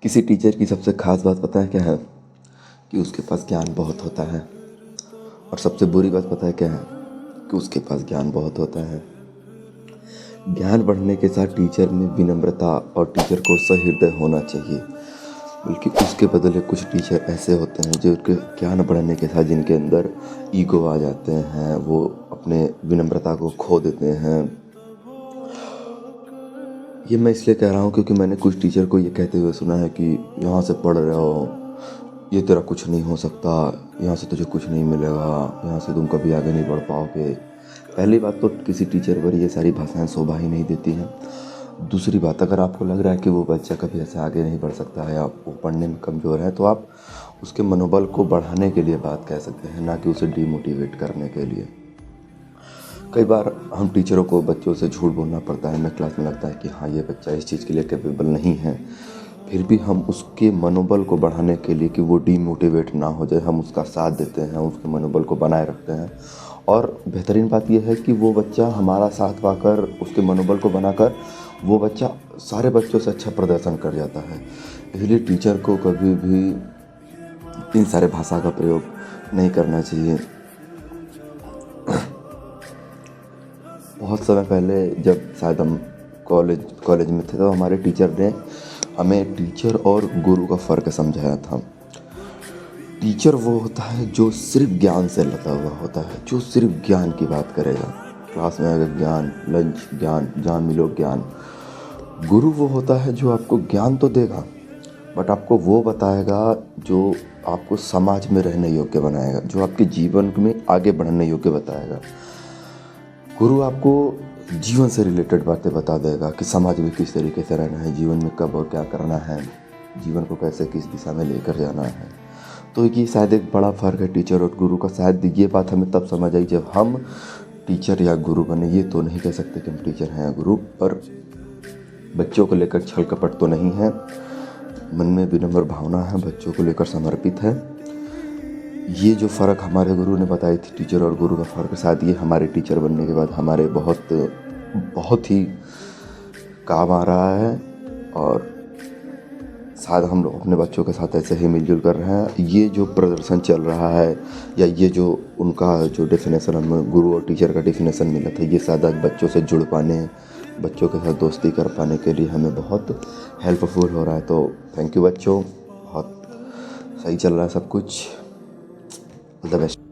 किसी टीचर की सबसे ख़ास बात पता है क्या है? कि उसके पास ज्ञान बहुत होता है। और सबसे बुरी बात पता है क्या है? कि उसके पास ज्ञान बहुत होता है। ज्ञान बढ़ने के साथ टीचर में विनम्रता और टीचर को सहृदय होना चाहिए। बल्कि उसके बदले कुछ टीचर ऐसे होते हैं जो उनके ज्ञान बढ़ने के साथ जिनके अंदर ईगो आ जाते हैं, वो अपने विनम्रता को खो देते हैं। ये मैं इसलिए कह रहा हूँ क्योंकि मैंने कुछ टीचर को ये कहते हुए सुना है कि यहाँ से पढ़ रहे हो, ये तेरा कुछ नहीं हो सकता, यहाँ से तुझे कुछ नहीं मिलेगा, यहाँ से तुम कभी आगे नहीं बढ़ पाओगे। पहली बात तो किसी टीचर पर ये सारी भाषाएं शोभा ही नहीं देती हैं। दूसरी बात, अगर आपको लग रहा है कि वो बच्चा कभी ऐसे आगे नहीं बढ़ सकता है या वो पढ़ने में कमज़ोर है, तो आप उसके मनोबल को बढ़ाने के लिए बात कह सकते हैं, ना कि उसे डीमोटिवेट करने के लिए। कई बार हम टीचरों को बच्चों से झूठ बोलना पड़ता है। हमें क्लास में लगता है कि हाँ, ये बच्चा इस चीज़ के लिए कैपेबल नहीं है, फिर भी हम उसके मनोबल को बढ़ाने के लिए कि वो डीमोटिवेट ना हो जाए, हम उसका साथ देते हैं, उसके मनोबल को बनाए रखते हैं। और बेहतरीन बात यह है कि वो बच्चा हमारा साथ पाकर, उसके मनोबल को बनाकर, वो बच्चा सारे बच्चों से अच्छा प्रदर्शन कर जाता है। इसलिए टीचर को कभी भी इन सारे भाषा का प्रयोग नहीं करना चाहिए। बहुत समय पहले जब शायद हम कॉलेज में थे, तो हमारे टीचर ने हमें टीचर और गुरु का फ़र्क समझाया था। टीचर वो होता है जो सिर्फ ज्ञान से लदा हुआ होता है, जो सिर्फ ज्ञान की बात करेगा। क्लास में अगर ज्ञान, लंच ज्ञान, जहाँ मिलो ज्ञान। गुरु वो होता है जो आपको ज्ञान तो देगा, बट आपको वो बताएगा जो आपको समाज में रहने योग्य बनाएगा, जो आपके जीवन में आगे बढ़ने योग्य बताएगा। गुरु आपको जीवन से रिलेटेड बातें बता देगा कि समाज में किस तरीके से रहना है, जीवन में कब और क्या करना है, जीवन को कैसे किस दिशा में लेकर जाना है। तो ये शायद एक बड़ा फ़र्क है टीचर और गुरु का। शायद ये बात हमें तब समझ आई जब हम टीचर या गुरु बने। ये तो नहीं कह सकते कि हम टीचर हैं या गुरु, पर बच्चों को लेकर छल कपट तो नहीं है, मन में विनम्र भावना है, बच्चों को लेकर समर्पित है। ये जो फ़र्क हमारे गुरु ने बताई थी, टीचर और गुरु का फ़र्क, शायद ये हमारे टीचर बनने के बाद हमारे बहुत ही काम आ रहा है। और शायद हम लोग अपने बच्चों के साथ ऐसे ही मिलजुल कर रहे हैं। ये जो प्रदर्शन चल रहा है, या ये जो उनका जो डेफिनेशन, हमें गुरु और टीचर का डेफिनेशन मिला था, ये शायद आज बच्चों से जुड़ पाने, बच्चों के साथ दोस्ती कर पाने के लिए हमें बहुत हेल्पफुल हो रहा है। तो थैंक यू बच्चों, बहुत सही चल रहा है सब कुछ। All the best.